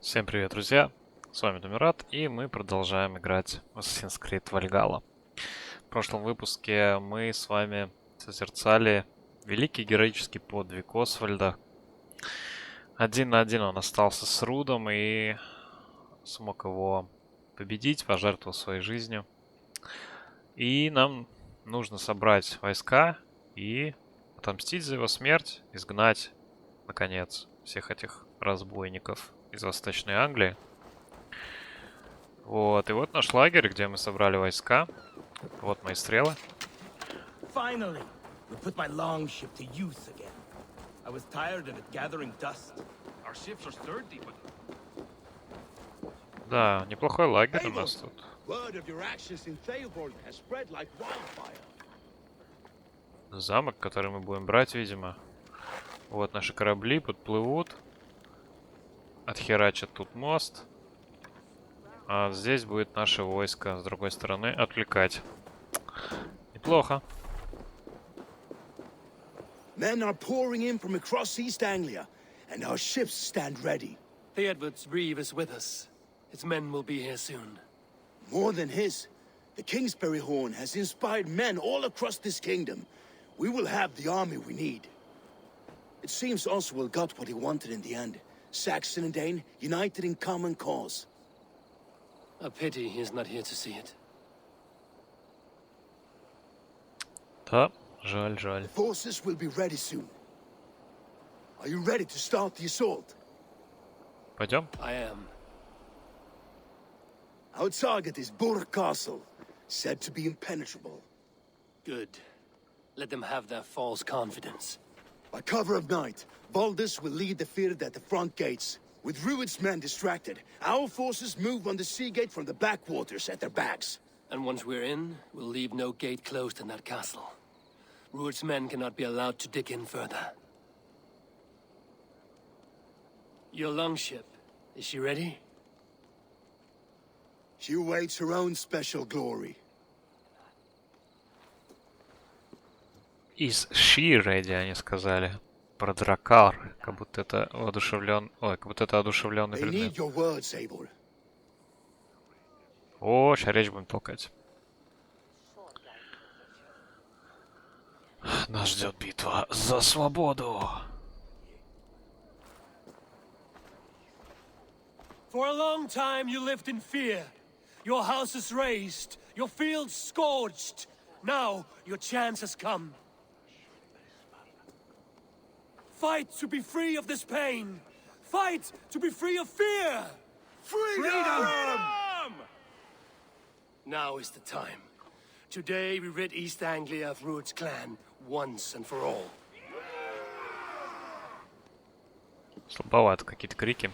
Всем привет, друзья! С вами Думират, и мы продолжаем играть в Assassin's Creed Valhalla. В прошлом выпуске мы с вами созерцали великий героический подвиг Освальда. 1 на 1 он остался с Рудом и смог его победить, пожертвовал своей жизнью. И нам нужно собрать войска и отомстить за его смерть, изгнать, наконец, всех этих разбойников из Восточной Англии. Вот, и вот наш лагерь, где мы собрали войска. Вот мои стрелы. Finally, we put my longship to use again. I was tired of it gathering dust. Our ships are sturdy, but Да, неплохой лагерь у нас тут. Замок, который мы будем брать, видимо. Вот наши корабли подплывут. Отхерачат тут мост. А здесь будет наше войско с другой стороны отвлекать. Неплохо. Men are pouring in from across East Anglia, and our ships stand ready. The Edward's Reeve is with us. His men will be here soon. More than his, the Kingsbury Horn has inspired men all across this kingdom. We will have the army we need. It seems Oswald got what he wanted in the end. Saxon and Dane united in common cause. A pity he is not here to see it. Да, жаль, жаль. The forces will be ready soon. Are you ready to start the assault? Пойдем? I am. Our target is Burg Castle, said to be impenetrable. Good. Let them have their false confidence. By cover of night, Baldus will lead the field at the front gates. With Rued's men distracted, our forces move on the sea gate from the backwaters at their backs. And once we're in, we'll leave no gate closed in that castle. Rued's men cannot be allowed to dig in further. Your longship, is she ready? She awaits her own special glory. Из she ready, они сказали. Про дракар. Как будто это воодушевлен... Ой, как будто это одушевленный They need предмет. your words, Eivor. О, сейчас речь будем толкать. Нас ждет битва за свободу. For a long time you lived in fear. Your houses razed, your fields scorched. Now your chance has come. Fight to be free of this pain. Fight to be free of fear. Freedom! Now is the time. Today we rid East Anglia of Rued's clan once and for all. Слабовато какие-то крики.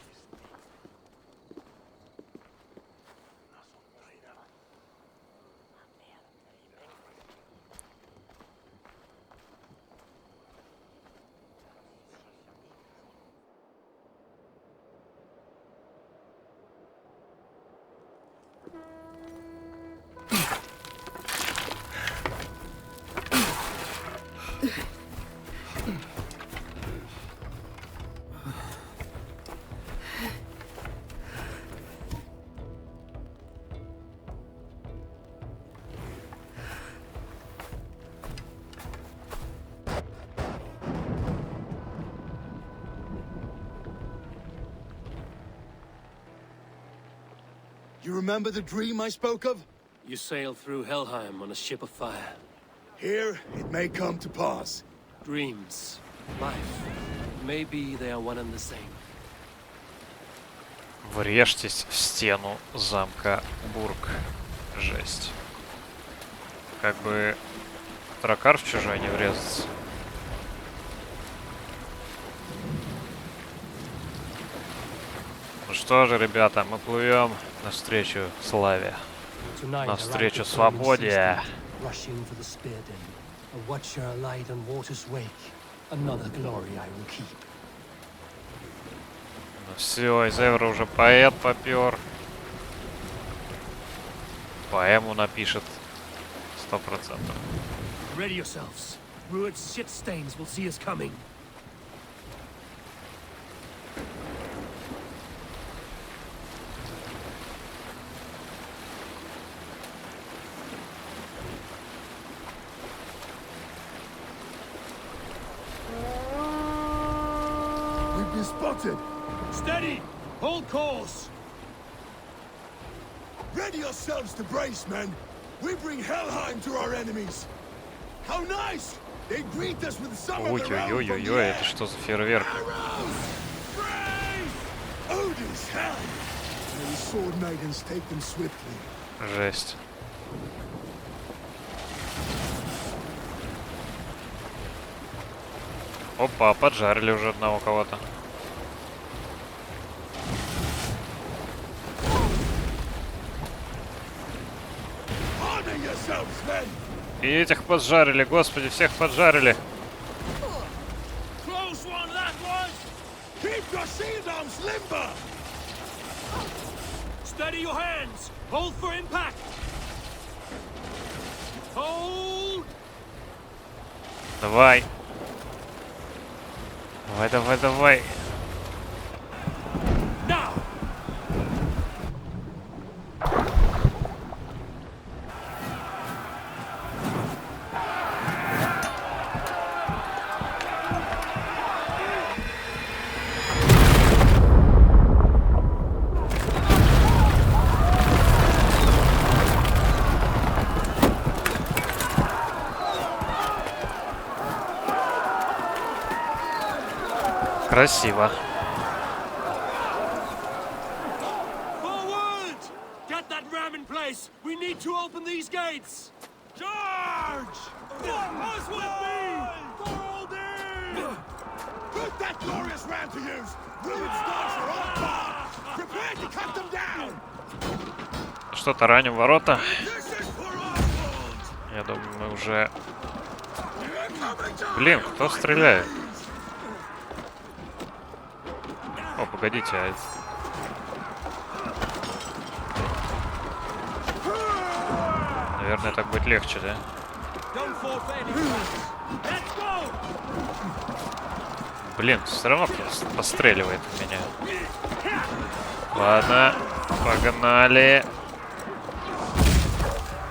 You remember the dream I spoke of? You sail through Helheim on a ship of fire. Here, it may come to pass. Dreams, life, maybe they are one and the same. Врежьтесь в стену замка Бург. Жесть. Как бы дракар в чужой не врезаться. Ну что же, ребята, мы плывем навстречу славе. Навстречу свободе. Ну все, из Эвра уже поэт попер. Поэму напишет 100%. Ready yourselves. Rued's shit stains will see us coming. spotted! Steady! Hold course! Ready yourselves to brace, men! We bring Helheim to our enemies! How nice! They greet us with some of their own from the Ой-ой-ой-ой, air! это что за фейерверк? Arrows! Brace! Odin's helm! May the sword maidens take them swiftly. Жесть. Опа, поджарили уже одного кого-то. Honor yourselves, men! И этих поджарили, господи, всех поджарили. Close one, that was! Keep your shield arms limber! Steady your hands! Hold for impact! Hold! Давай. Давай, давай, давай. Now! Красиво. Forward! Get that ram in place! We need to open these gates! Charge! For us with me! Golden! Put that glorious ram to use! Ruined stars are all gone! Prepare to cut them down! Что-то раним ворота. This is for Oswald! Я думаю, мы уже... They're coming down! Блин, кто стреляет? О, погодите, а... Наверное, так будет легче, да? Don't fall for any traps. Let's go! Блин, все равно кто-то постреливает в меня. Ладно, погнали.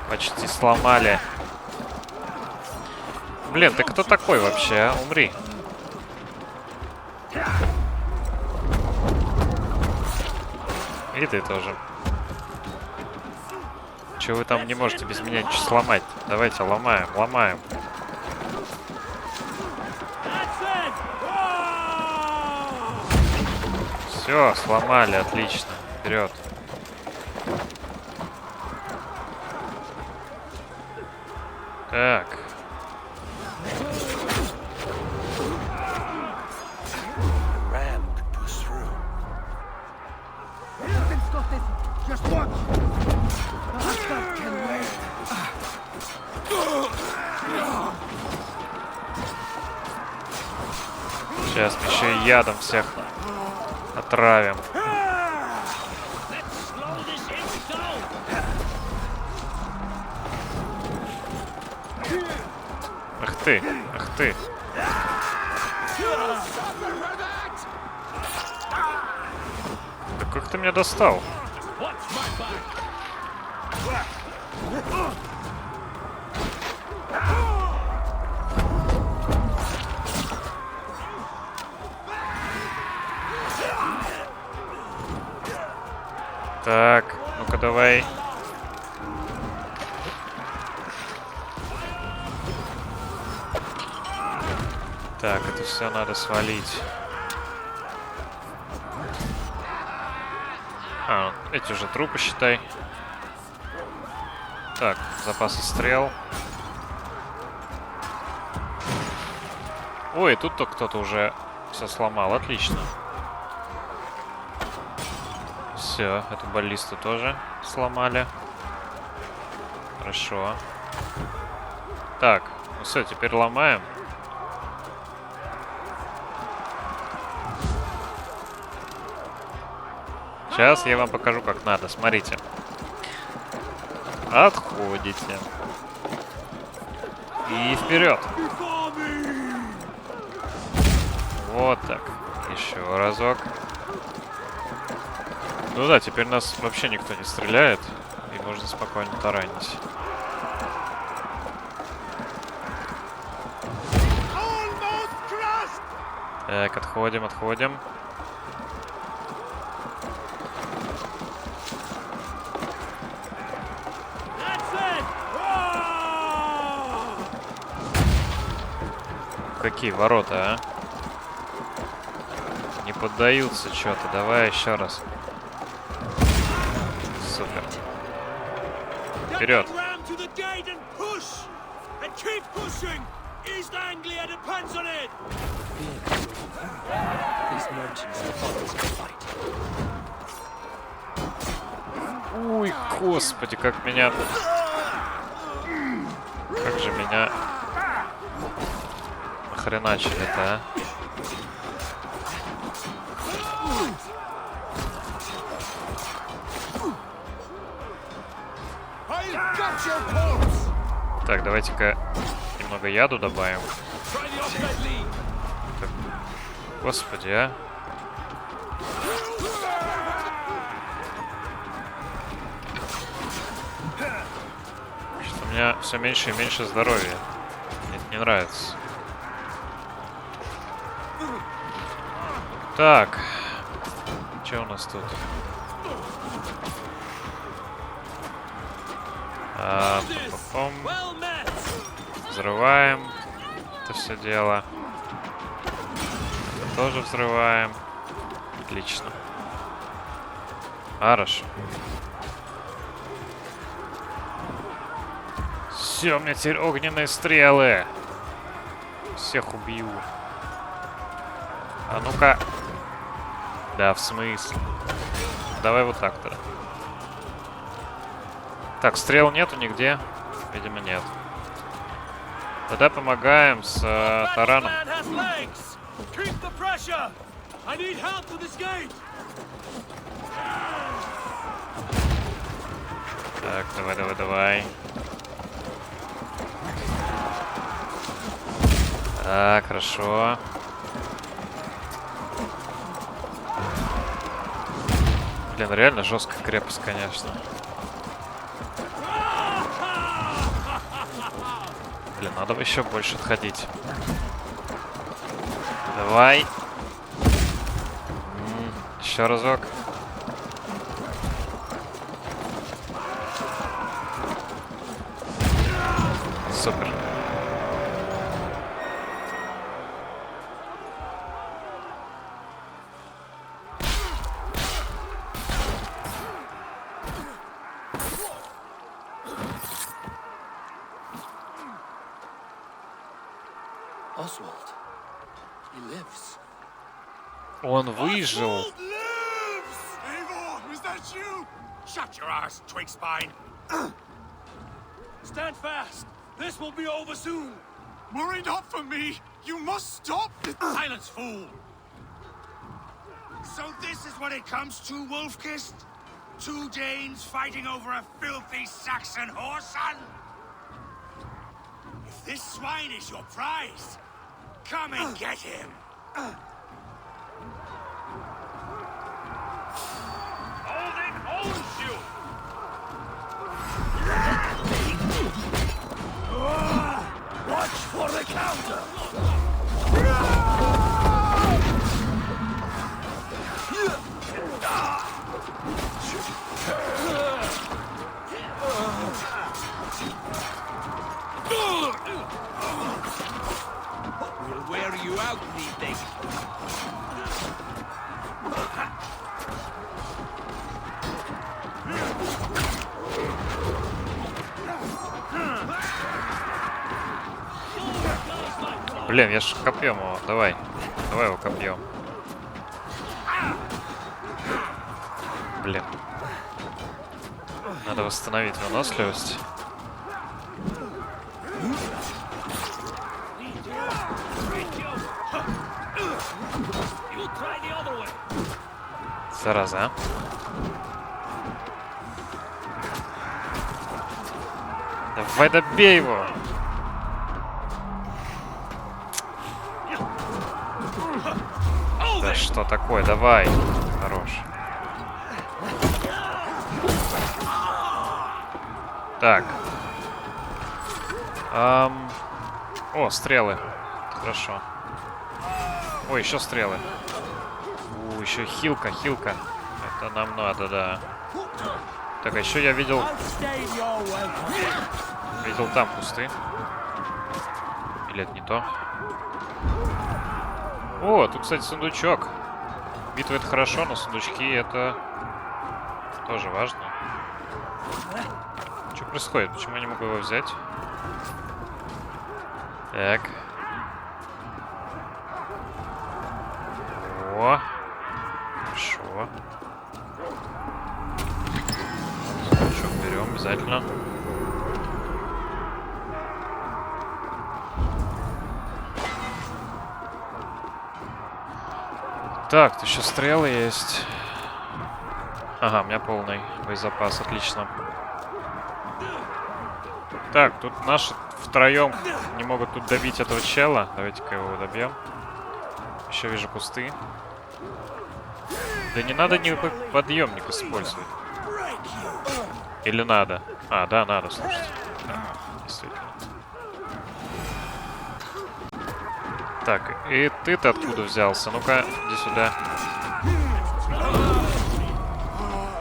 Почти сломали. Блин, ты кто такой вообще, а? Умри. И ты тоже. Чего вы там не можете без меня ничего сломать? Давайте ломаем, ломаем. Все, сломали, отлично. Вперед. Так. Ram could push through. Just watch! The husband can wait! Сейчас мы еще и ядом всех отравим. Slow this engine down! Ах ты, ах ты. Да как ты меня достал? Watch my back! Так, ну-ка давай. Так, это все надо свалить. А, эти же трупы, считай. Так, запасы стрел. Ой, тут-то кто-то уже все сломал. Отлично. Все, эту баллисту тоже сломали. Хорошо. Так, ну все, теперь ломаем. Сейчас я вам покажу, как надо. Смотрите. Отходите. И вперед. Вот так. Еще разок. Ну да, теперь нас вообще никто не стреляет. И можно спокойно таранить. Так, отходим, отходим. какие ворота, а? Не поддаются что-то. Давай еще раз. Супер. Вперед. Ой, господи, как меня... Как же меня... Нахреначили-то, а? Так, давайте-ка немного яду добавим. Так, господи, а? Что-то у меня все меньше и меньше здоровья. Мне это не нравится. Так. Что у нас тут? Взрываем это все дело. Это тоже взрываем. Отлично. Хорошо. Все, у меня теперь огненные стрелы. Всех убью. А ну-ка. Да, в смысле? Давай вот так-то. Так, стрел нету нигде? Видимо, нет. Тогда помогаем с тараном. Так, давай. Так, хорошо. Блин, реально жесткая крепость, конечно. Блин, надо бы еще больше отходить. Давай. Еще разок. Супер. Он выжил. Shut your ass, twig spine. Stand fast. This will be over soon. Worry not for me. You must stop. Silence, fool. So this is what it comes to, Wolf-Kissed? 2 Danes fighting over a filthy Saxon whoreson? If this swine is your prize, come and get him. Hold you. Watch for the counter! We'll wear you out, methinks. Блин, я ж копьем его. Давай его копьем. Блин. Надо восстановить выносливость. Зараза, а? Давай добей его! Да что такое? Давай. Хорош. Так. О, стрелы. Хорошо. Ой, еще стрелы. Еще хилка. Это нам надо, да. Так, а еще я видел там кусты. Или это не то? О, тут, кстати, сундучок. Битва это хорошо, но сундучки это тоже важно. Что происходит? Почему я не могу его взять? Так. О, хорошо. Сундучок берем обязательно. Так, тут еще стрелы есть. Ага, у меня полный боезапас, отлично. Так, тут наши втроем не могут тут добить этого чела. Давайте-ка его добьем. Еще вижу кусты. Да не надо никакой подъемник использовать. Или надо? А, да, надо, слушайте. Да, действительно. Так, и ты-то откуда взялся? Ну-ка, иди сюда.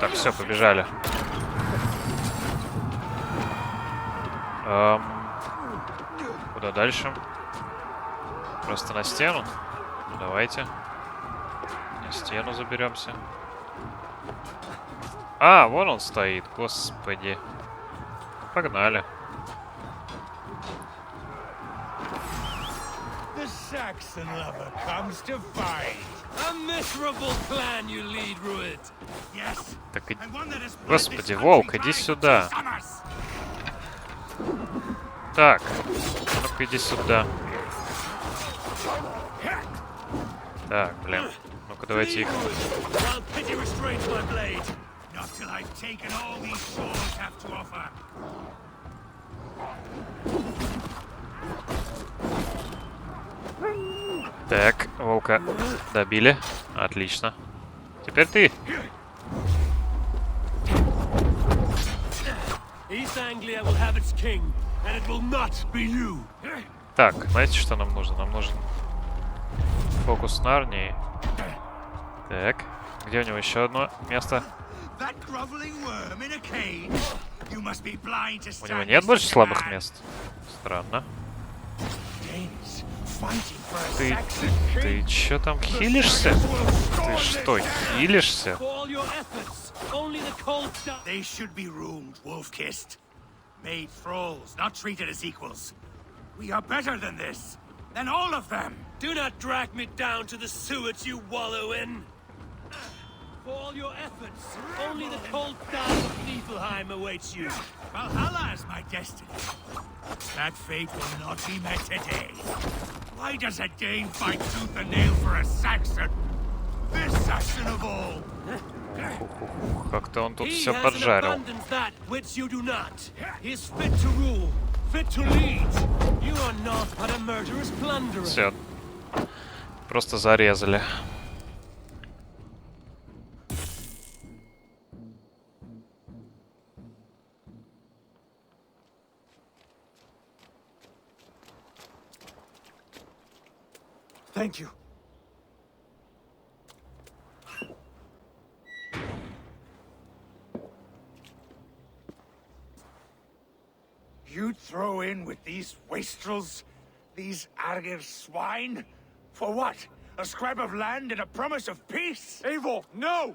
Так, все, побежали. Куда дальше? Просто на стену? Ну, давайте. На стену заберемся. А, вон он стоит, господи. Погнали. Saxon lover comes to fight. A miserable plan you lead, Ruid. Yes. Так, господи, волк, иди сюда. Так, ну-ка иди сюда. Так, блин. Ну-ка давайте их. While pity restrains my blade. Not till I've taken all these swords have to offer. Так, волка добили. Отлично. Теперь ты. East Anglia will have its king, and it will not be you. Так, знаете, что нам нужно? Нам нужен фокус на Нарнии. Так, где у него еще одно место? У него нет больше слабых мест? Странно. Ты чё там хилишься? Ты что, хилишься? They should be roomed, wolf-kissed. Made thralls, not treated as equals. We are better than this. Than all of them. Do not drag me down to the sewers you wallow in. For all your efforts, only the cold dark of Niflheim awaits you. Valhalla is my destiny. That fate will not be met today. Why does a Dane fight tooth and nail for a Saxon? This Saxon of all. Как-то он тут все поджарил. Все. Просто зарезали. Thank you. You'd throw in with these wastrels? These Argir swine? For what? A scrap of land and a promise of peace? Eivor, no!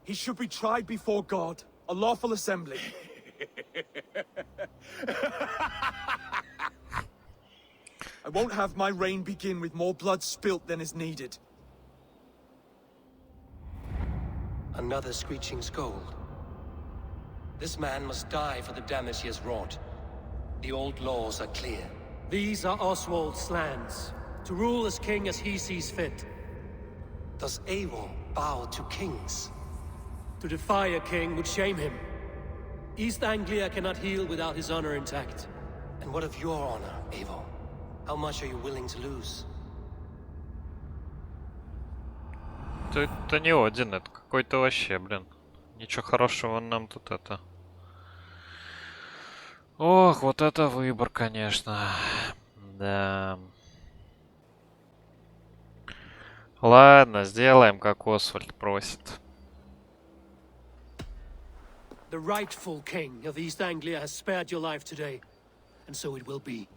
He should be tried before God, a lawful assembly. I won't have my reign begin with more blood spilt than is needed. Another screeching scold. This man must die for the damage he has wrought. The old laws are clear. These are Oswald's lands, to rule as king as he sees fit. Does Eivor bow to kings? To defy a king would shame him. East Anglia cannot heal without his honor intact. And what of your honor, Eivor? How much are you willing to lose? Это не один, это какой-то вообще, блин. Ничего хорошего нам тут это. Ох, вот это выбор, конечно. Да. Ладно, сделаем, как Освальд просит. The rightful king of East Anglia has spared your life today, and so it will be.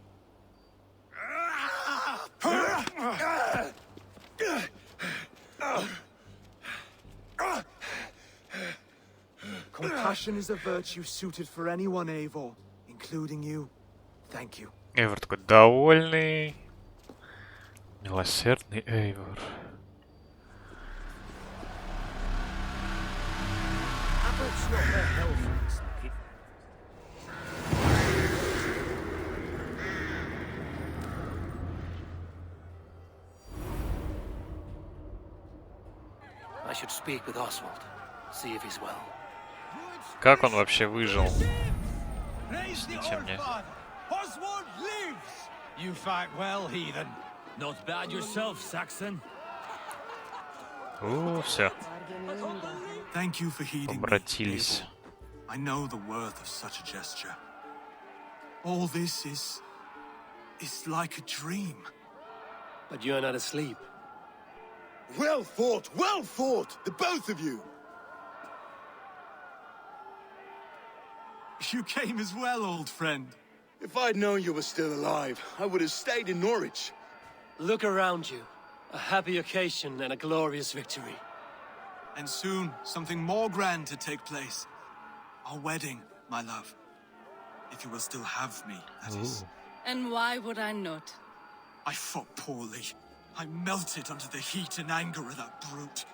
Compassion is a virtue suited for anyone, Eivor, including you. Thank you. Эйвор такой довольный. Милосердный Эйвор. I should speak with Oswald, see if he's well. Как он вообще выжил? Объясните мне. Oswald lives! You fight well, heathen. Not bad yourself, Saxon. Все, Thank you for heeding me, обратились. Eivor. I know the worth of such a gesture. All this is like a dream. But you're not asleep. Well fought, the both of you! You came as well, old friend. If I'd known you were still alive, I would have stayed in Norwich. Look around you. A happy occasion and a glorious victory. And soon, something more grand to take place. Our wedding, my love. If you will still have me, that is. And why would I not? I fought poorly. I melted under the heat and anger of that brute.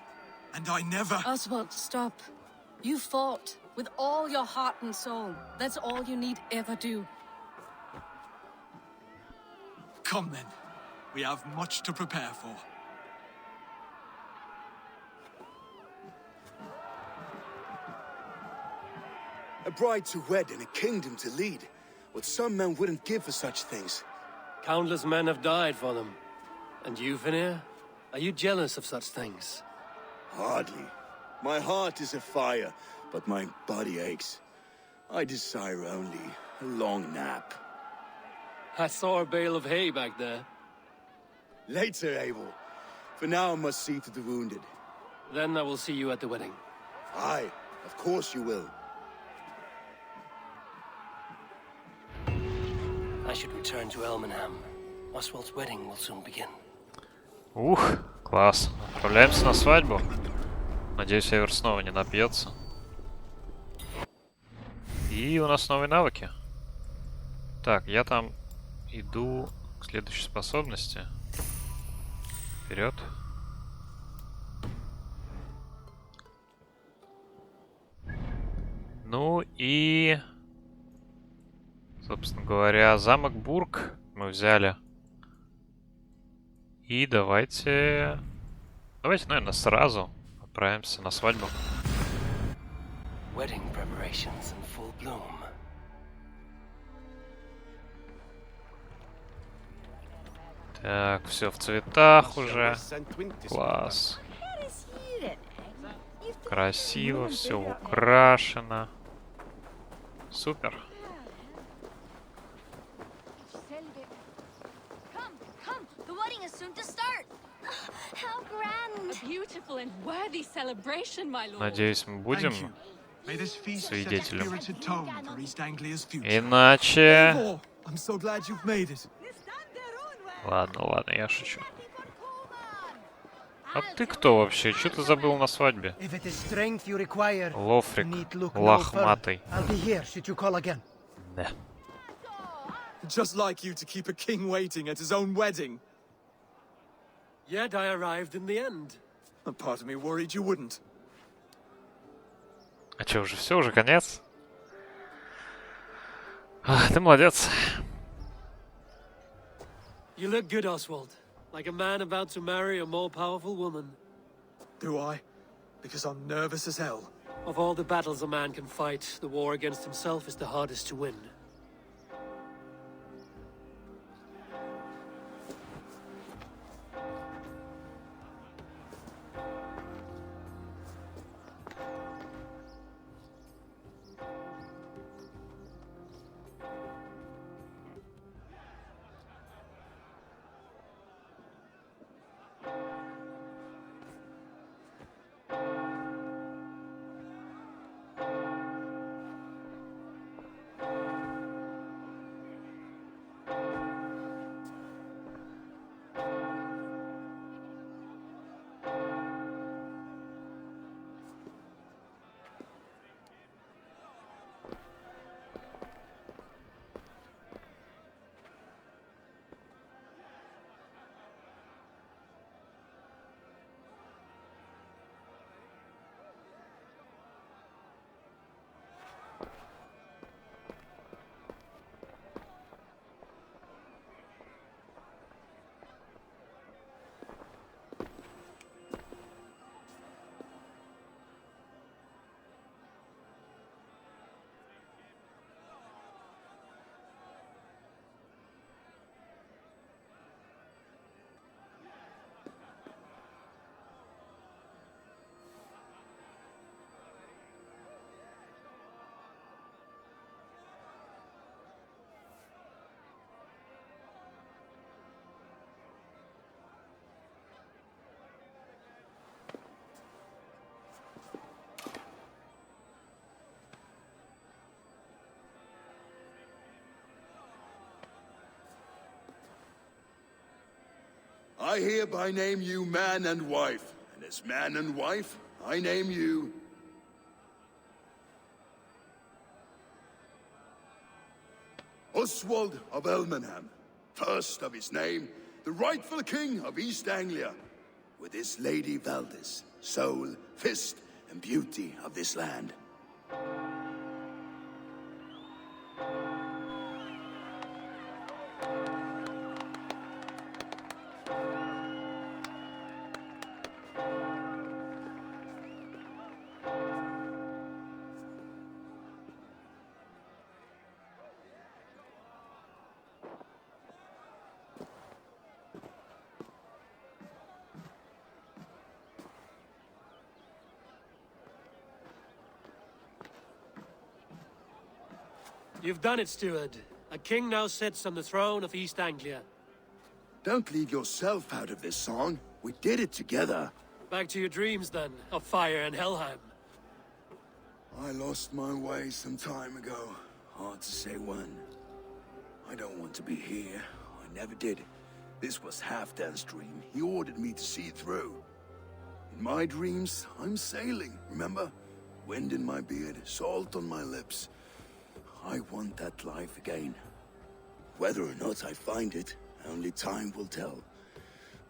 And I never... Oswald, stop. You fought with all your heart and soul. That's all you need ever do. Come then. We have much to prepare for. A bride to wed and a kingdom to lead. What some men wouldn't give for such things. Countless men have died for them. And you, Vanir? Are you jealous of such things? Hardly. My heart is afire, but my body aches. I desire only a long nap. I saw a bale of hay back there. Later, Abel. For now, I must see to the wounded. Then I will see you at the wedding. Aye, of course you will. I should return to Elmenham. Oswald's wedding will soon begin. Класс. Отправляемся на свадьбу. Надеюсь, Эйвор снова не напьется. И у нас новые навыки. Так, я там иду к следующей способности. Вперед. Ну и... Собственно говоря, замок Бург мы взяли. И давайте... Давайте, наверное, сразу отправимся на свадьбу. Wedding preparations in full bloom. Так, все в цветах уже. Класс. Красиво, все украшено. Супер. Надеюсь, мы будем свидетелем. Иначе... Ладно, я шучу. А ты кто вообще? Что ты забыл на свадьбе? Лофрик, лохматый. Да. Just like you to keep a king waiting at his own wedding. Yet I arrived in the end. A part of me worried you wouldn't. А что, уже все, уже конец? Ты молодец. You look good, Oswald. Like a man about to marry a more powerful woman. Do I? Because I'm nervous as hell. Of all the battles a man can fight, the war against himself is the hardest to win. I hereby name you man and wife. And as man and wife, I name you... Oswald of Elmenham, first of his name, the rightful king of East Anglia, with his lady Valdis, soul, fist, and beauty of this land. You've done it, steward. A king now sits on the throne of East Anglia. Don't leave yourself out of this song. We did it together. Back to your dreams, then, of fire and Helheim. I lost my way some time ago. Hard to say when. I don't want to be here. I never did. This was Halfdan's dream. He ordered me to see it through. In my dreams, I'm sailing, remember? Wind in my beard, salt on my lips. I want that life again. Whether or not I find it, only time will tell.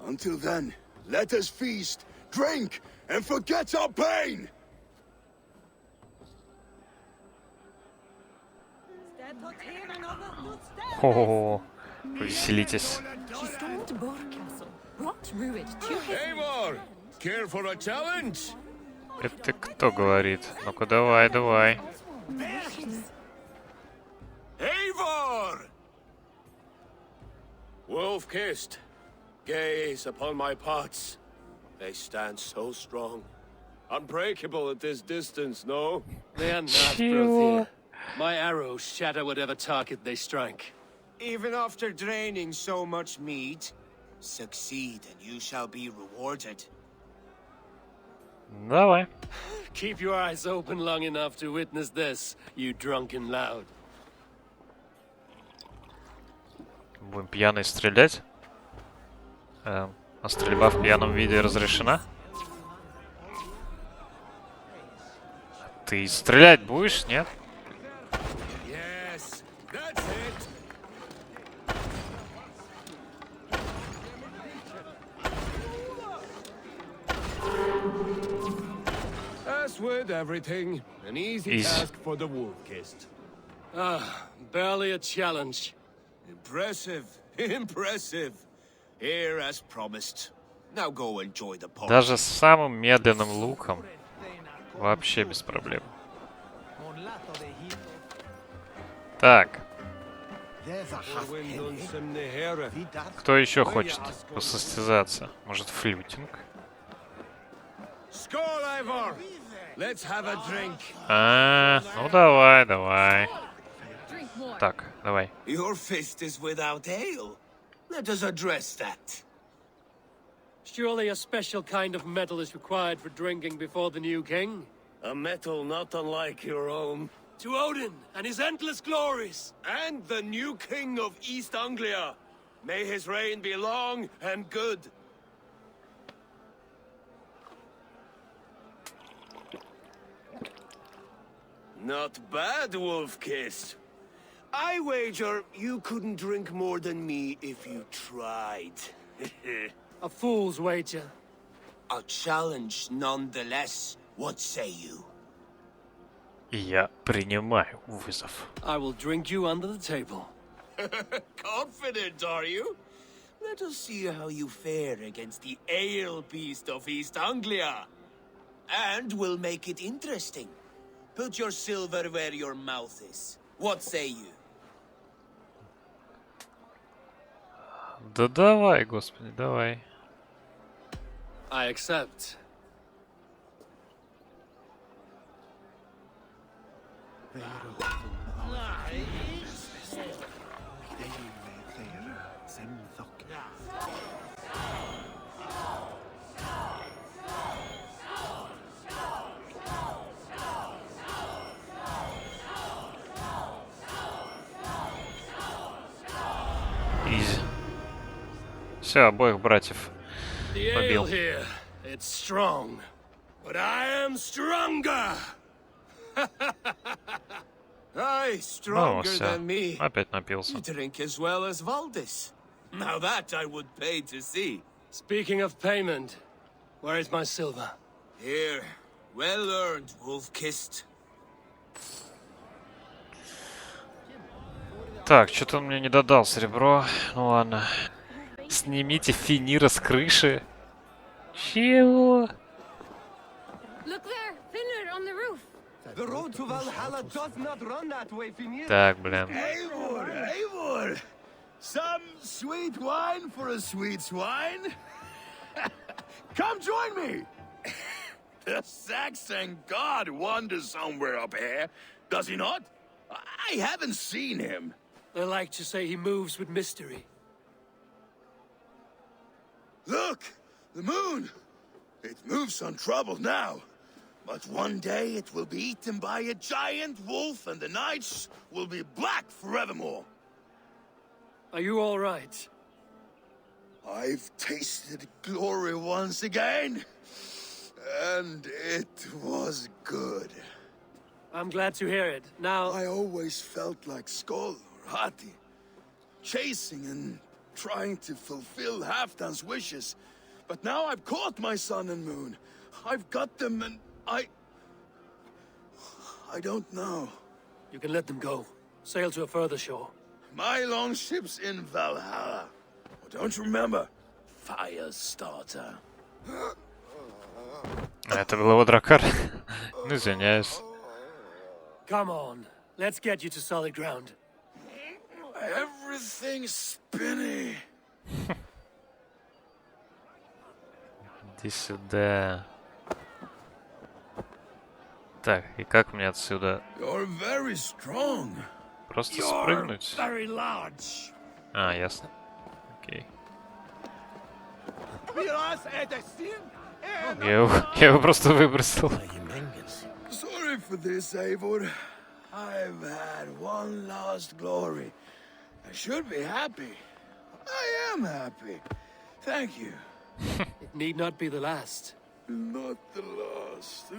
Until then, let us feast, drink, and forget our pain! О, повеселитесь. She stormed Burg castle, brought ruin to his Eivor, care for a challenge? Это кто говорит? Ну-ка, давай, давай. Eivor! Wolf-kissed, gaze upon my pots. They stand so strong. Unbreakable at this distance, no? They are not, Brothier. My arrows shatter whatever target they strike. Even after draining so much meat, succeed and you shall be rewarded. Давай. Keep your eyes open long enough to witness this, you drunken loud. Будем пьяные стрелять. А стрельба в пьяном виде разрешена? Ты стрелять будешь, нет? Yes, that's it. As with everything, an easy task for the wolf-kissed. Ah, barely a challenge. Impressive, impressive. Here as promised. Now go enjoy the party. Даже с самым медленным луком вообще без проблем. Так. Кто еще хочет посостязаться? Может, флютинг? Ну давай, давай. Так, давай. Your fist is without ale. Let us address that. Surely a special kind of metal is required for drinking before the new king? A metal not unlike your own. To Odin and his endless glories! And the new king of East Anglia. May his reign be long and good. Not bad, Wolf-kissed. I wager you couldn't drink more than me if you tried. A fool's wager. A challenge nonetheless. What say you? Я принимаю вызов. I will drink you under the table. Confident, are you? Let us see how you fare against the ale beast of East Anglia. And we'll make it interesting. Put your silver where your mouth is. What say you? Да давай, господи, давай. I accept. Изи. Все, обоих братьев The ale here, it's strong. But I am stronger! Aye, Ну, stronger все. than me. Опять напился. You drink as well as Valdis. Now that I would pay to see. Speaking of payment, where is my silver? Here, well earned, wolf-kissed. Так, что-то он мне не додал серебро. Ну ладно. Снимите финира с крыши. Чего? Look there, Finland on the roof. The road to Valhalla does not run that way, Finir. Так, блин. Eivor, Eivor! Some sweet wine for a sweet swine? Come join me! The Saxon god wanders somewhere up here, does he not? I haven't seen him. They like to say he moves with mystery. Look! The moon! It moves untroubled now. But one day it will be eaten by a giant wolf and the nights will be black forevermore. Are you all right? I've tasted glory once again. And it was good. I'm glad to hear it. Now, I always felt like Skoll or Hati, chasing and trying to fulfill Halfdan's wishes. But now I've caught my sun and moon. I've got them and I don't know. you can let them go. Sail to a further shore. My longship's in Valhalla. Oh, don't you remember? Firestarter. Это был его дракар. Ну, извиняюсь. Come on, let's get you to solid ground. Everything's spinny. Иди сюда. Так, и как мне отсюда? You're very strong. Просто спрыгнуть? Very large. А, ясно. Окей. Я его просто выбросил. Sorry for this, Eivor. I've had one last glory. I should be happy. I am happy. Thank you. It need not be the last. Not the last.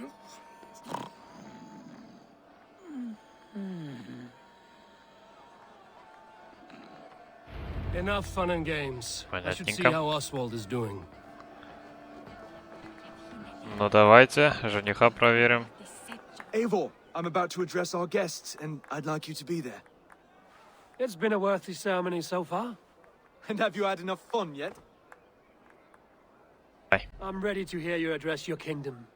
Enough fun and games. I should see Понятненько. how Oswald is doing. Ну давайте, жениха проверим. Eivor, I'm about to address our guests, and I'd like you to be there. It's been a worthy ceremony so far. And have you had enough fun yet? I'm ready to hear you address your kingdom.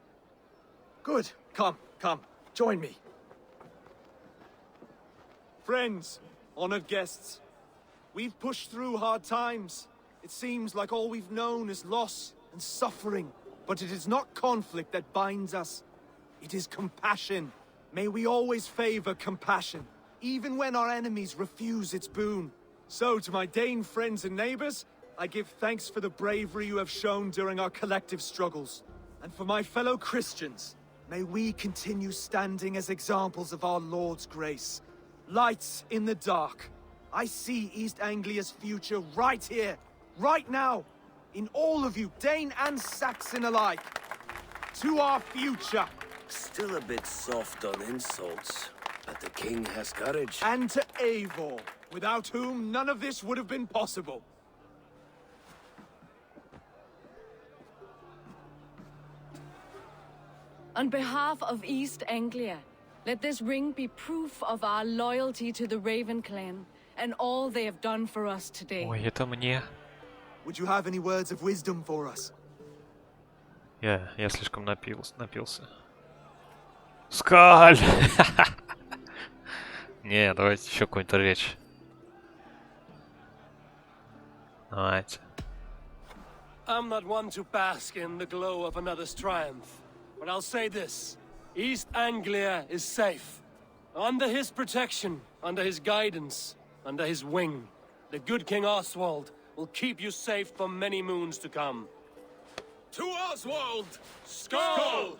Good. Come, join me. Friends, honored guests, we've pushed through hard times. It seems like all we've known is loss and suffering. But it is not conflict that binds us. It is compassion. May we always favor compassion, even when our enemies refuse its boon. So, to my Dane friends and neighbors, I give thanks for the bravery you have shown during our collective struggles. And for my fellow Christians, may we continue standing as examples of our Lord's grace. Lights in the dark. I see East Anglia's future right here, right now. In all of you, Dane and Saxon alike. To our future. Still a bit soft on insults, but the king has courage. And to Eivor, without whom none of this would have been possible. On behalf of East Anglia, let this ring be proof of our loyalty to the Raven clan and all they have done for us today. Ой, это мне. Would you have any words of wisdom for us? Я слишком напился. Скаль! Не, давайте еще какую-нибудь речь. Давайте. I'm not one to bask in the glow of another's triumph, but I'll say this. East Anglia is safe. Under his protection, under his guidance, under his wing, the good King Oswald will keep you safe for many moons to come. To Oswald! Skål!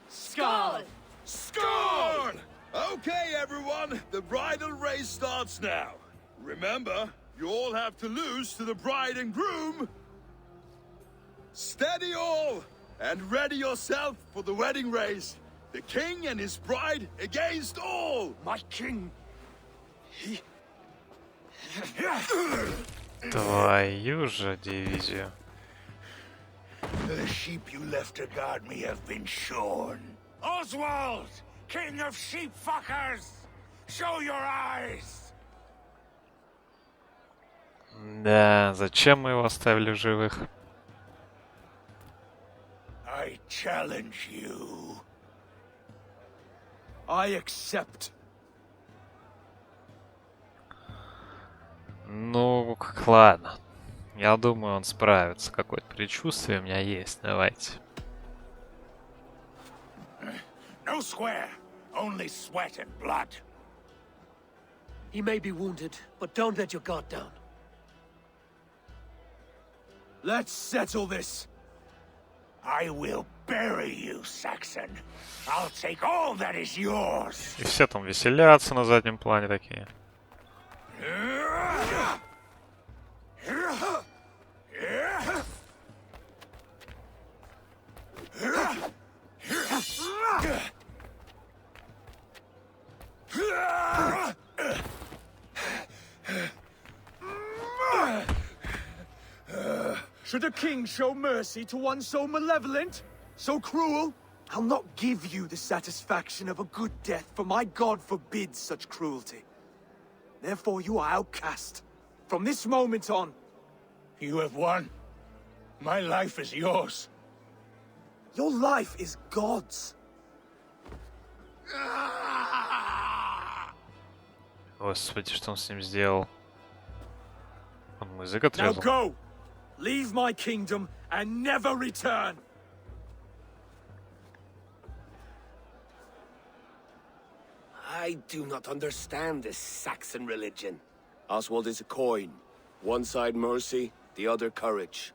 Skål! Skål! Okay, everyone, the bridal race starts now. Remember, you all have to lose to the bride and groom. Steady all, and ready yourself for the wedding race. The king and his bride against all. My king. Твою же дивизию. The sheep you left to guard me have been shorn. Oswald, king of sheep fuckers, show your eyes. Да, зачем мы его оставили в живых? I challenge you. I accept. Ну, ладно. Я думаю, он справится. Какое-то предчувствие у меня есть. Давайте. No square, only sweat and blood. He may be wounded, but don't let your guard down. Let's settle this. I will bury you, Saxon. I'll take all that is yours. И все там веселятся на заднем плане такие. Should a king show mercy to one so malevolent, so cruel? I'll not give you the satisfaction of a good death, for my god forbids such cruelty. Therefore you are outcast. From this moment on. You have won. My life is yours. Your life is God's. Господи, что он с ним сделал? Он язык Now отрезал. go! Leave my kingdom and never return! I do not understand this Saxon religion. Oswald is a coin. One side mercy, the other courage.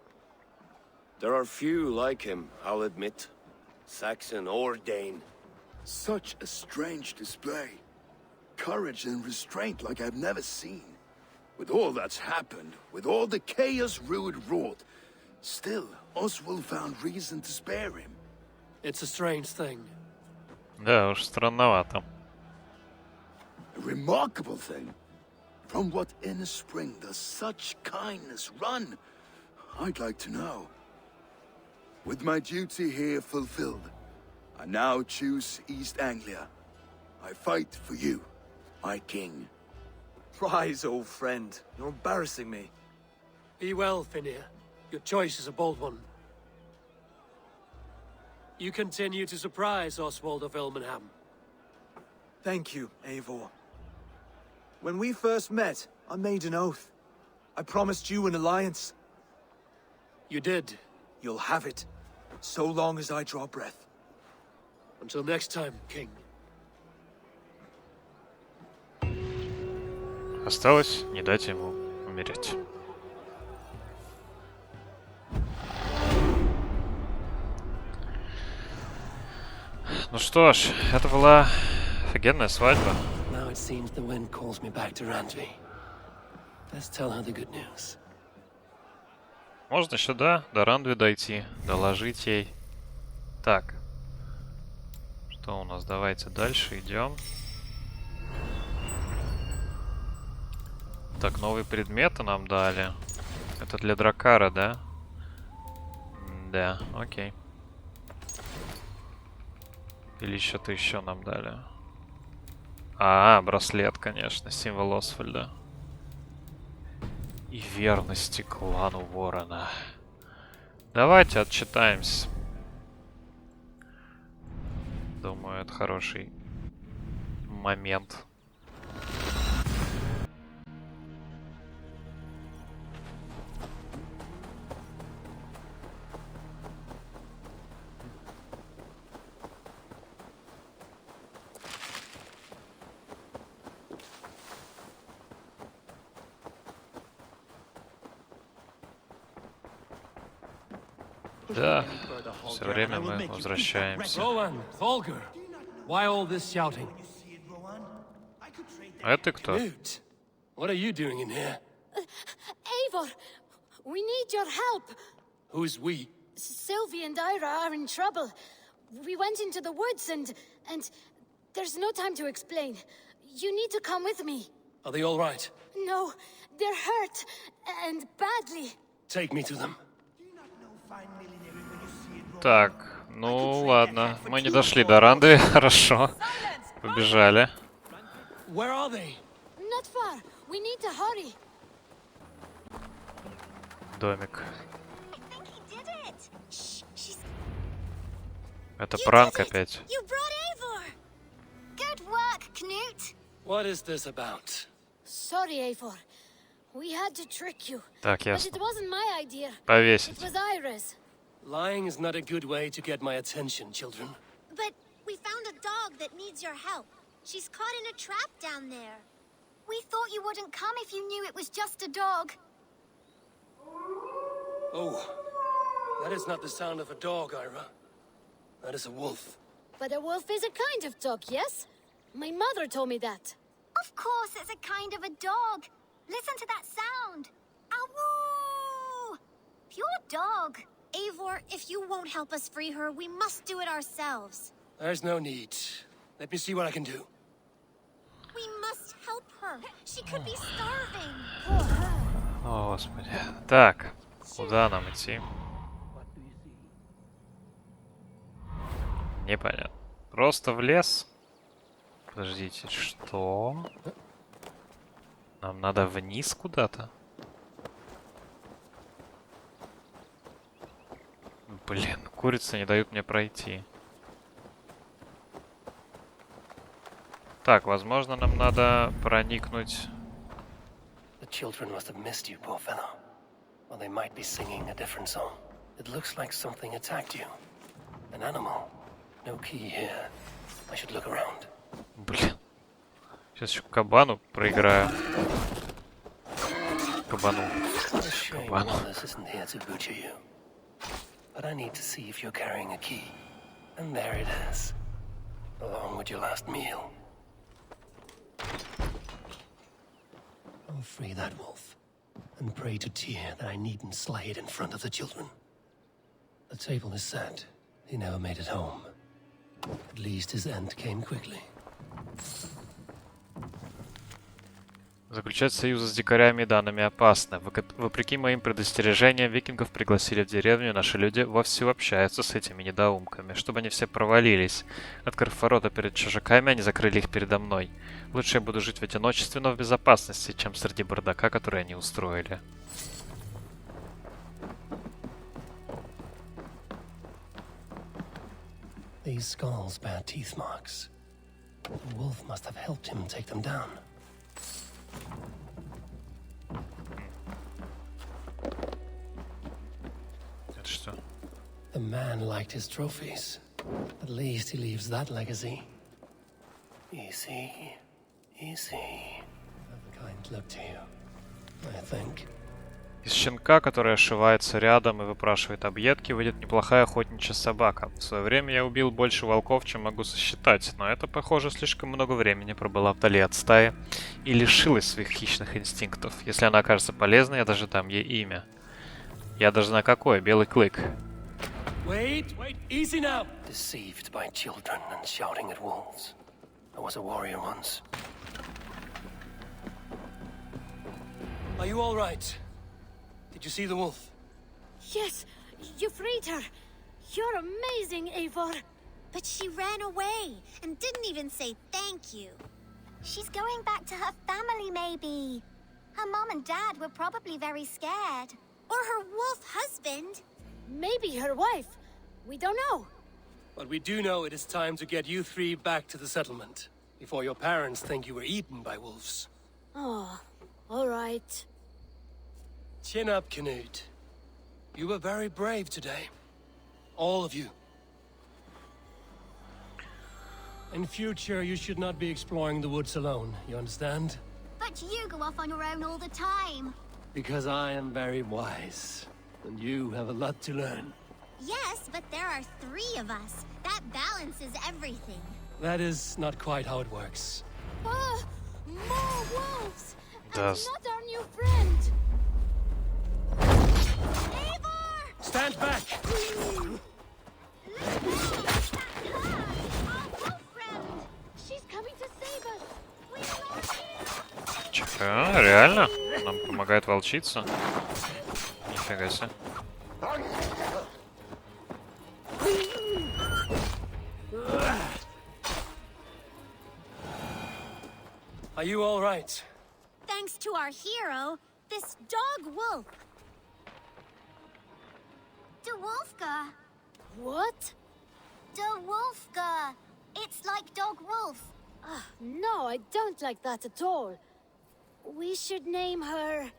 There are few like him, I'll admit. Saxon or Dane. Such a strange display. Courage and restraint like I've never seen. With all that's happened, with all the chaos Ruud wrought, still, Oswald found reason to spare him. It's a strange thing. Да уж, странновато. A remarkable thing. From what inner spring does such kindness run? I'd like to know. With my duty here fulfilled, I now choose East Anglia. I fight for you, my king. Rise, old friend. You're embarrassing me. Be well, Finir. Your choice is a bold one. You continue to surprise Oswald of Ilmenham. Thank you, Eivor. When we first met, I made an oath. I promised you an alliance. You did. You'll have it, so long as I draw breath. Until next time, King. Осталось не дать ему умереть. Ну что ж, это была офигенная свадьба. Now it seems the wind calls me back to Randvi. Let's tell her the good news. Можно еще, да, до Рандви дойти, доложить ей. Так. Что у нас? Давайте дальше идем. Так, новые предметы нам дали. Это для Дракара, да? Да, окей. Или что-то еще нам дали. Браслет, конечно, символ Освальда. И верности клану Ворона. Давайте отчитаемся. Думаю, это хороший момент. Да, все время мы возвращаемся. Rowan, Volger, why all this shouting? А это кто? Knut, what are you doing in here? Eivor, we need your help. Who's we? Sylvie and Ira are in trouble. We went into the woods and there's no time to explain. You need to come with me. Are they all right? No, they're hurt and badly. Take me to them. Так, ну ладно. Мы не дошли до Ранды. Хорошо. Побежали. Where are they? Not far. We need to hurry. Домик. I think he did it. Shh, she's... Это пранк опять. You brought Eivor. Good work, Knut. What is this about? Sorry, Eivor. We had to trick you. Так, But ясно. it wasn't my idea. Повесить. It was Ira's. Lying is not a good way to get my attention, children. But we found a dog that needs your help. She's caught in a trap down there. We thought you wouldn't come if you knew it was just a dog. Oh, that is not the sound of a dog, Ira. That is a wolf. But a wolf is a kind of dog, yes? My mother told me that. Of course, it's a kind of a dog. Listen to that sound. Awoo! Pure dog. Eivor, if you won't help us free her, we must do it ourselves. There's no need. Let me see what I can do. We must help her. She could be starving. О, Господи. Так, куда нам идти? Непонятно. Просто в лес? Подождите, что? Нам надо вниз куда-то? Блин, курицы не дают мне пройти. Так, возможно, нам надо проникнуть... The children must have missed you, poor fellow. Or they might be singing a different song. It looks like something attacked you. An animal. No key here. I should look around. Блин. Сейчас еще кабану проиграю. Кабану. Кабану. This isn't here to butcher you. But I need to see if you're carrying a key. And there it is. Along with your last meal. I'll free that wolf. And pray to Tyr that I needn't slay it in front of the children. The table is set. He never made it home. At least his end came quickly. Заключать союзы с дикарями и данными опасно. Вопреки моим предостережениям, викингов пригласили в деревню, наши люди вовсю общаются с этими недоумками, чтобы они все провалились. Открыв ворота перед чужаками, они закрыли их передо мной. Лучше я буду жить в одиночестве, но в безопасности, чем среди бардака, который они устроили. These skulls bear teeth marks. The wolf must have helped him take them down. Это что? The man liked his trophies. At least he leaves that legacy. Easy, easy. Have a kind look to you, I think. Из щенка, который ошивается рядом и выпрашивает объедки, выйдет неплохая охотничья собака. В свое время я убил больше волков, чем могу сосчитать, но это, похоже, слишком много времени пробыла вдали от стаи и лишилась своих хищных инстинктов. Если она окажется полезной, я даже дам ей имя. Я даже знаю какое, Белый Клык. Wait, easy now. Deceived by children and shouting at wolves. I was a warrior once. Are you all right? Did you see the wolf? Yes, you freed her. You're amazing, Eivor. But she ran away and didn't even say thank you. She's going back to her family, maybe. Her mom and dad were probably very scared. Or her wolf husband. Maybe her wife. We don't know. But we do know it is time to get you three back to the settlement. Before your parents think you were eaten by wolves. Oh, all right. Chin up, Knut. You were very brave today. All of you. In future, you should not be exploring the woods alone, you understand? But you go off on your own all the time. Because I am very wise, and you have a lot to learn. Yes, but there are 3 of us. That balances everything. That is not quite how it works. Ah, more wolves! Does. And not our new friend! Eivor! Stand back! She's coming to save us. Чё, реально? Нам помогает волчица? Нифига себе. Are you all right? Thanks to our hero, this dog wolf. De Wolfga. What? De Wolfga. It's like dog wolf. No, I don't like that at all. We should name her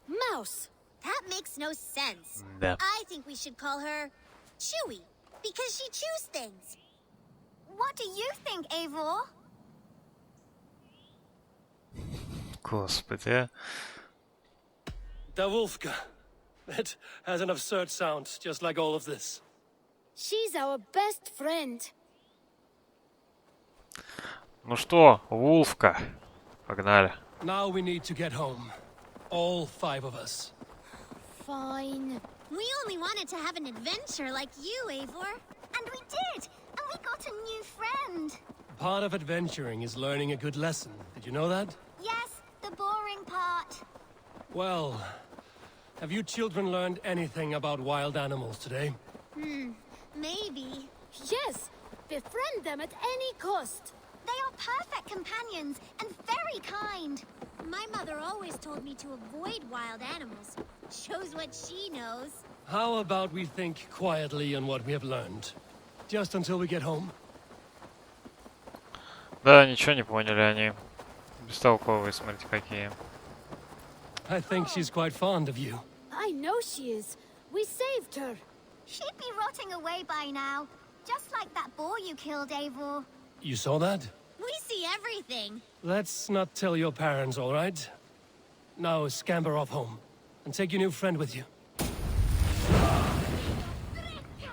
Mouse. That makes no sense. Да. I think we should call her Chewy, because she chews things. What do you think, Eivor? Господи. Da Wolfga. That has an absurd sound, just like all of this. She's our best friend. Ну что, Вулфка. Погнали. Now we need to get home. All 5 of us. Fine. We only wanted to have an adventure like you, Eivor. And we did! And we got a new friend. Part of adventuring is learning a good lesson. Did you know that? Yes, the boring part. Well, have you children learned anything about wild animals today? Maybe. Yes, befriend them at any cost. They are perfect companions and very kind. My mother always told me to avoid wild animals. Shows what she knows. How about we think quietly on what we have learned? Just until we get home? Да, ничего не поняли они. Бестолковые, смотрите, какие. I think she's quite fond of you. I know she is. We saved her. She'd be rotting away by now. Just like that boar you killed, Eivor. You saw that? We see everything. Let's not tell your parents, all right? Now scamper off home. And take your new friend with you.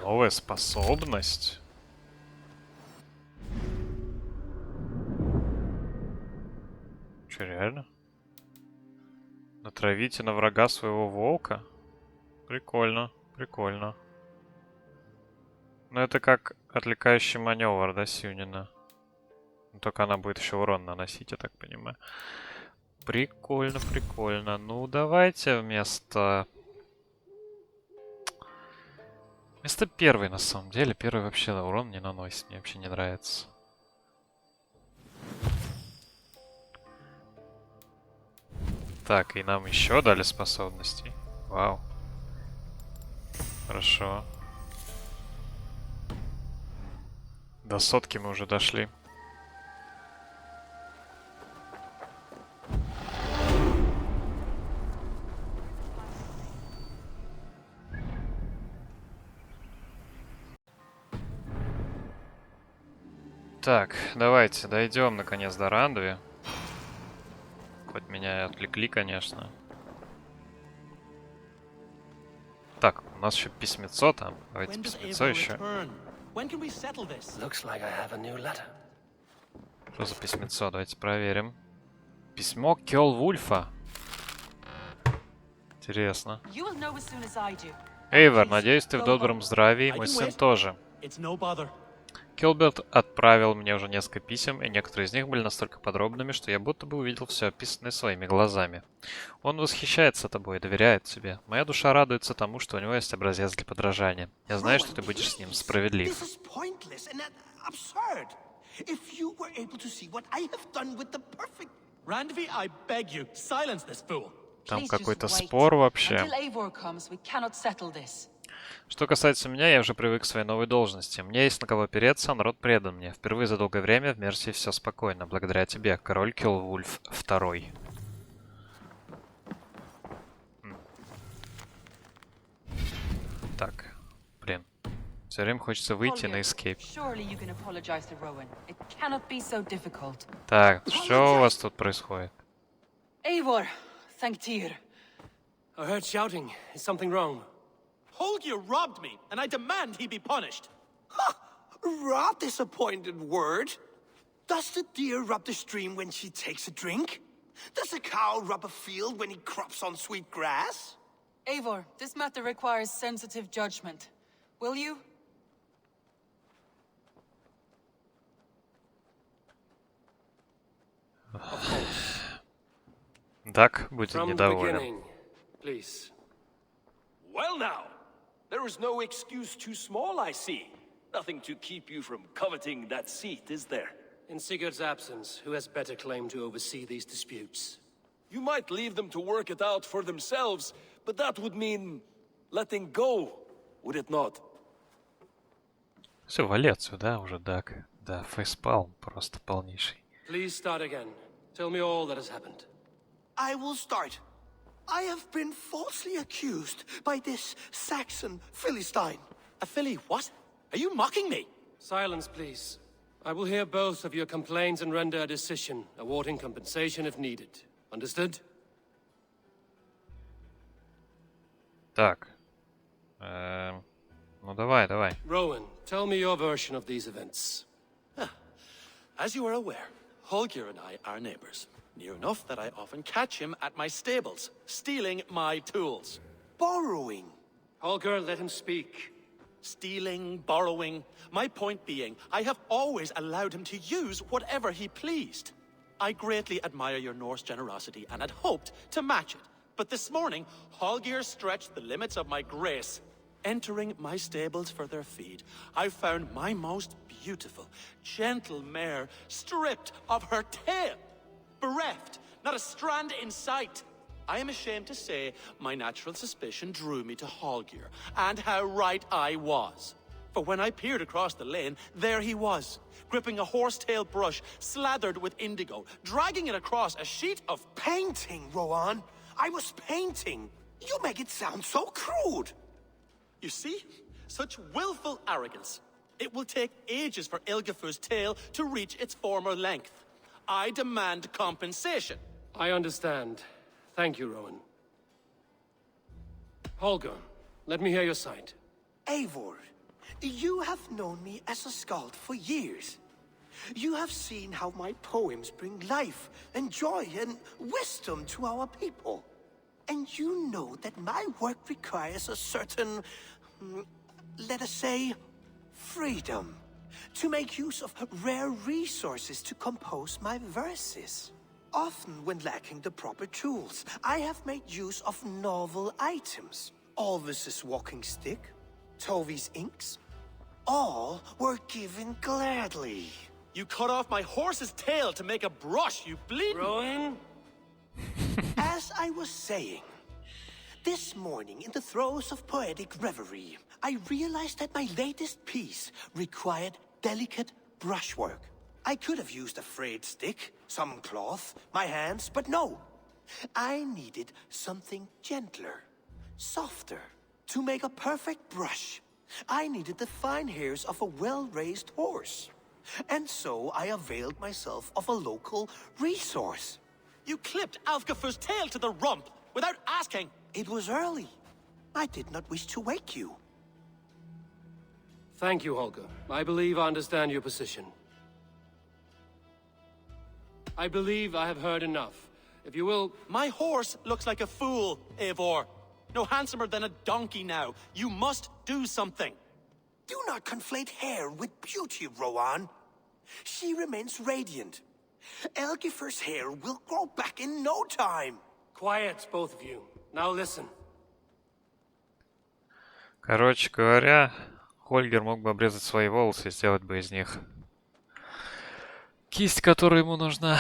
Новая способность. Че, реально? Натравите на врага своего волка? Прикольно, прикольно. Но это как отвлекающий маневр, да, Сюнина? Но только она будет еще урон наносить, я так понимаю. Прикольно, прикольно. Ну, давайте вместо... Вместо первой, на самом деле. Первый вообще урон не наносит. Мне вообще не нравится. Так, и нам еще дали способностей. Вау. Хорошо. До 100 мы уже дошли. Так, давайте дойдем наконец до Рандви. Хоть меня и отвлекли, конечно. Так, у нас еще письмецо там. Давайте письмецо еще. Looks like I have a new letter. Что за письмецо? Давайте проверим. Письмо Кёлвульфа. Интересно. Эйвор, надеюсь, ты в добром здравии. Мой сын тоже. Килберт отправил мне уже несколько писем, и некоторые из них были настолько подробными, что я будто бы увидел все описанное своими глазами. Он восхищается тобой и доверяет тебе. Моя душа радуется тому, что у него есть образец для подражания. Я знаю, что ты будешь с ним справедлив. Там какой-то спор вообще. Что касается меня, я уже привык к своей новой должности. Мне есть на кого опереться, а народ предан мне. Впервые за долгое время в Мерсии все спокойно. Благодаря тебе, король Кёлвульф II. Так, блин. Все время хочется выйти на эскейп. Так, что у вас тут происходит? Eivor, thank Tyr. I heard shouting. Is something wrong? Holger robbed me, and I demand he be punished. Ha! Rot disappointed word. Does the deer rub the stream when she takes a drink? Does a cow rub a field when he crops on sweet grass? Eivor, this matter requires sensitive judgment. Will you? Так, будет From the недоволен. beginning, please. Well now, there is no excuse too small, I see. Nothing to keep you from coveting that seat, is there? In Sigurd's absence, who has better claim to oversee these disputes? You might leave them to work it out for themselves, but that would mean letting go, would it not? Все, вали отсюда уже, так. Да, фейспалм просто полнейший. Please start again. Tell me all that has happened. I will start. I have been falsely accused by this Saxon Philistine. A Philly what? Are you mocking me? Silence, please. I will hear both of your complaints and render a decision, awarding compensation if needed. Understood? Так. Ну давай. Rowan, tell me your version of these events. As you are aware, Holger and I are neighbors. Near enough that I often catch him at my stables, stealing my tools. Borrowing. Holger, let him speak. Stealing, borrowing. My point being, I have always allowed him to use whatever he pleased. I greatly admire your Norse generosity and had hoped to match it. But this morning, Holger stretched the limits of my grace. Entering my stables for their feed, I found my most beautiful, gentle mare stripped of her tail. Bereft, not a strand in sight. I am ashamed to say my natural suspicion drew me to Holger, and how right I was. For when I peered across the lane, there he was, gripping a horsetail brush slathered with indigo, dragging it across a sheet of painting, Rowan. I was painting. You make it sound so crude. You see? Such willful arrogance. It will take ages for Ilgafur's tail to reach its former length. I demand compensation. I understand. Thank you, Rowan. Holger, let me hear your side. Eivor, you have known me as a skald for years. You have seen how my poems bring life and joy and wisdom to our people. And you know that my work requires a certain, let us say, freedom. To make use of rare resources to compose my verses. Often when lacking the proper tools, I have made use of novel items. Alvis's walking stick, Tovi's inks. All were given gladly. You cut off my horse's tail to make a brush, you bleeding... Rowan? As I was saying, this morning in the throes of poetic reverie, I realized that my latest piece required delicate brushwork. I could have used a frayed stick, some cloth, my hands, but no. I needed something gentler, softer. To make a perfect brush, I needed the fine hairs of a well-raised horse. And so I availed myself of a local resource. You clipped Alfgafur's tail to the rump without asking. It was early. I did not wish to wake you. Thank you, Holger. I believe I understand your position. I believe I have heard enough. If you will... My horse looks like a fool, Eivor. No handsomer than a donkey now. You must do something. Do not conflate hair with beauty, Rowan. She remains radiant. Elgifur's hair will grow back in no time. Quiet, both of you. Now listen. Короче говоря, Хольгер мог бы обрезать свои волосы и сделать бы из них кисть, которая ему нужна.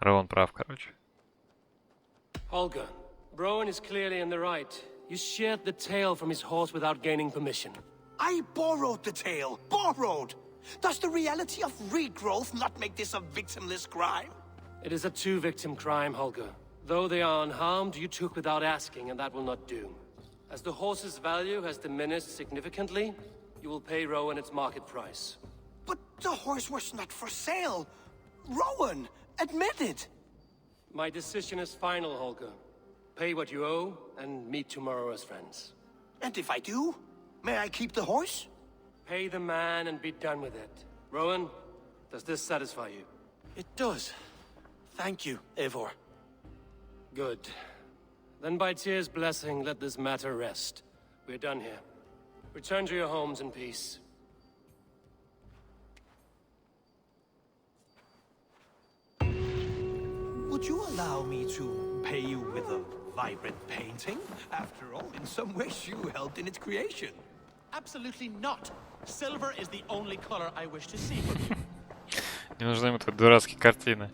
Роуэн прав, короче. Holger, Rowan is clearly in the right. You sheared the tail from his horse without gaining permission. I borrowed the tail. Borrowed! Does the reality of regrowth not make this a victimless crime? It is a two-victim crime, Holger. Though they are unharmed, you took without asking, and that will not do. As the horse's value has diminished significantly, you will pay Rowan its market price. But the horse was not for sale. Rowan, admit it. My decision is final, Holger. Pay what you owe, and meet tomorrow as friends. And if I do, may I keep the horse? Pay the man and be done with it. Rowan, does this satisfy you? It does. Thank you, Eivor. Good. Then by Tyr's blessing, let this matter rest. We're done here. Return to your homes in peace. Would you allow me to pay you with a vibrant painting? After all, in some ways you helped in its creation. Absolutely not. Silver is the only color I wish to see from you. Не нужны ему тут дурацкие картины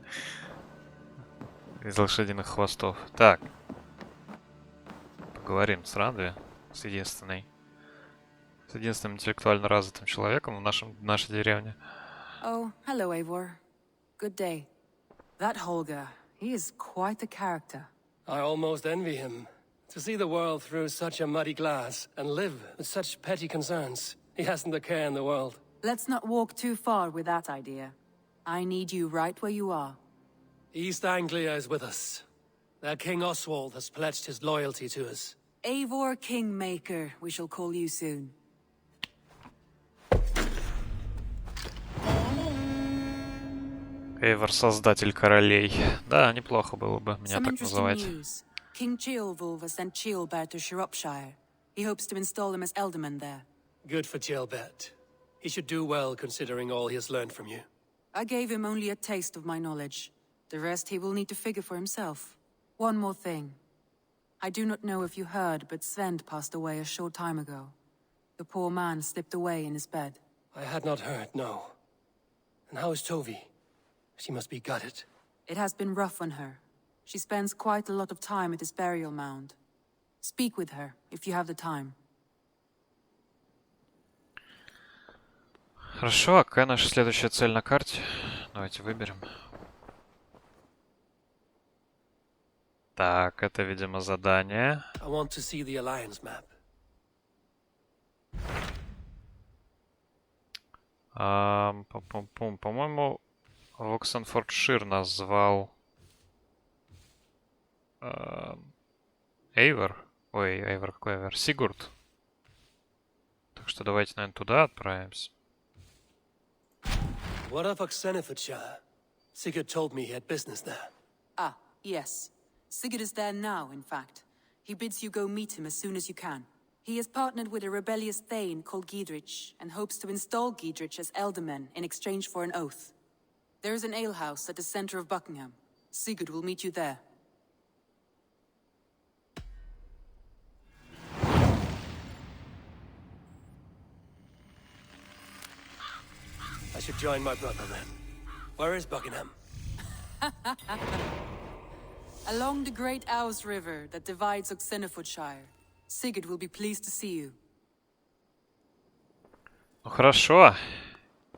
из лошадиных хвостов. Так. Поговорим с Рандви, с единственным интеллектуально развитым человеком в нашей деревне. Oh, hello, Eivor. Good day. That Holger, he is quite a character. I almost envy him. To see the world through such a muddy glass and live with such petty concerns. He hasn't a care in the world. Let's not walk too far with that idea. I need you right where you are. East Anglia is with us. Their King Oswald has pledged his loyalty to us. Eivor Kingmaker, we shall call you soon. Эйвор, создатель королей. Да, неплохо было бы меня Some так interesting называть. news. King Ceolwulf has sent Ceolbert to Shropshire. He hopes to install him as Elderman there. Good for Ceolbert. He should do well considering all he has learned from you. I gave him only a taste of my knowledge. The rest he will need to figure for himself. One more thing. I do not know if you heard, but Svend passed away a short time ago. The poor man slipped away in his bed. I had not heard, no. And how is Tovi? She must be gutted. It has been rough on her. She spends quite a lot of time at his burial mound. Speak with her, if you have the time. Хорошо, а какая наша следующая цель на карте? Давайте выберем. Так, это, видимо, задание. I want to see the Alliance map. По-моему, Воксенфордшир назвал Эйвор. Ой, Эйвор, какой Эйвор? Сигурд. Так что давайте, наверное, туда отправимся. What of Oxenfordshire? Sigurd told me he had business there. Ah, yes. Sigurd is there now, in fact. He bids you go meet him as soon as you can. He has partnered with a rebellious thane called Giedrich, and hopes to install Giedrich as Elderman in exchange for an oath. There is an alehouse at the center of Buckingham. Sigurd will meet you there. I should join my brother then. Where is Buckingham? Along the great Ouse River that divides Oxenfordshire. Sigurd will be pleased to see you. Ну хорошо.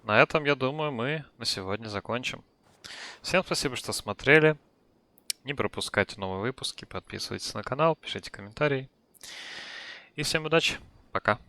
На этом, я думаю, мы на сегодня закончим. Всем спасибо, что смотрели. Не пропускайте новые выпуски, подписывайтесь на канал, пишите комментарии. И всем удачи. Пока.